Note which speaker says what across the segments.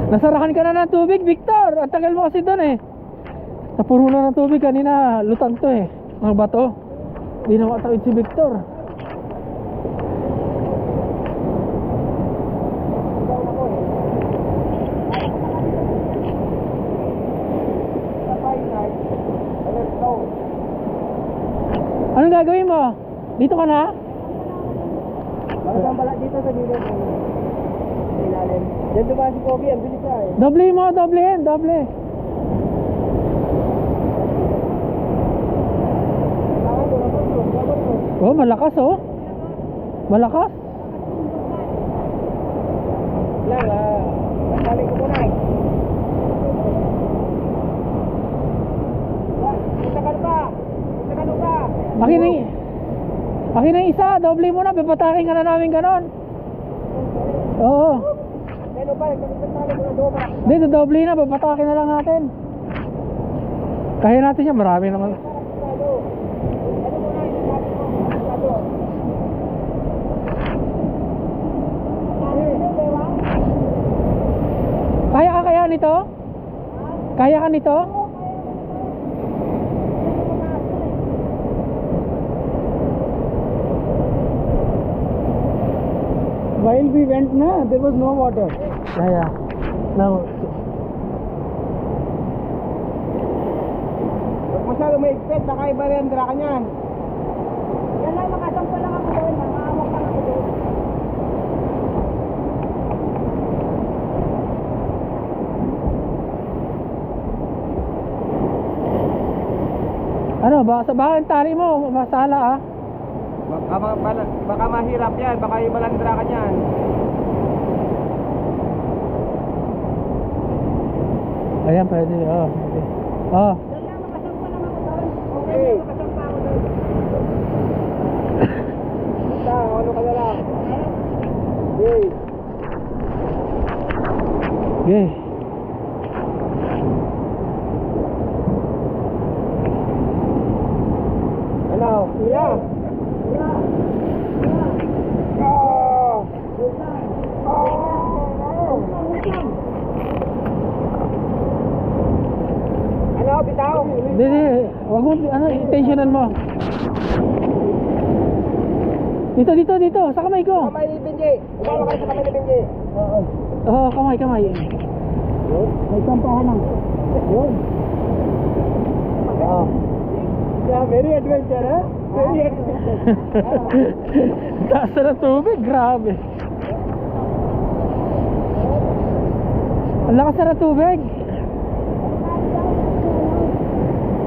Speaker 1: Nasarakan ka na ng tubig, Victor. Ang tagal mo kasi doon eh. Napuro na ng tubig kanina. Lutang to eh. Mga bato. Hindi na makatawid si Victor. Anong gagawin mo? Dito ka na?
Speaker 2: Malasang bala dito sa gilid. Ilalim. Diyan dumaan si Kobe, ang bilis siya eh.
Speaker 1: Doble mo, doblehin, doble. Oh, malakas oh. Malakas.
Speaker 2: Lang nasaling ko muna eh. Punta ka pa! Punta ka pa!
Speaker 1: Akin na yung isa, doble mo na, bibatakin ka na namin ganon. Oo.
Speaker 2: Ano ba? Nagpapatali mo na doon para.
Speaker 1: Hindi, doble na, bibatakin na lang natin. Kaya natin yan, marami naman. Kaya nito? Kaya ka nito?
Speaker 2: While we went na, there was no water.
Speaker 1: Yeah. Now,
Speaker 2: Huwag masyado may expect, baka iba rin ka niyan.
Speaker 3: Yan lang, makasampo lang ako doon. Nakahawak lang ako doon.
Speaker 1: ano, baka ang tali mo, masala ah.
Speaker 2: Baka mahirap yan, baka ibalandra ka niyan.
Speaker 1: Ayan, pwede. Oh, pwede. Oh.
Speaker 3: Yan lang, makasampo lang ako doon.
Speaker 2: Okay.
Speaker 3: Makasampo ako doon.
Speaker 2: Basta, ano ka na lang. Okay.
Speaker 1: Okay.
Speaker 2: Ano? Iya. Ano, bitaw?
Speaker 1: Hindi, wag mo, intentionan mo. Dito, sa kamay ko.
Speaker 2: Kamay ni Benji. Umawa kayo sa kamay ni Benji. Oo.
Speaker 1: Oo, kamay.
Speaker 2: May sampahan lang. Yun. Oo. Yeah, very adventure, eh? Very adventure.
Speaker 1: Taas na ng tubig, grabe. Ang lakas na ng tubig.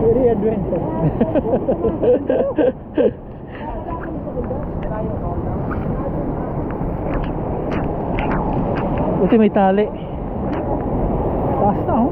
Speaker 2: Very adventure.
Speaker 1: Buti may tali. Taas na oh.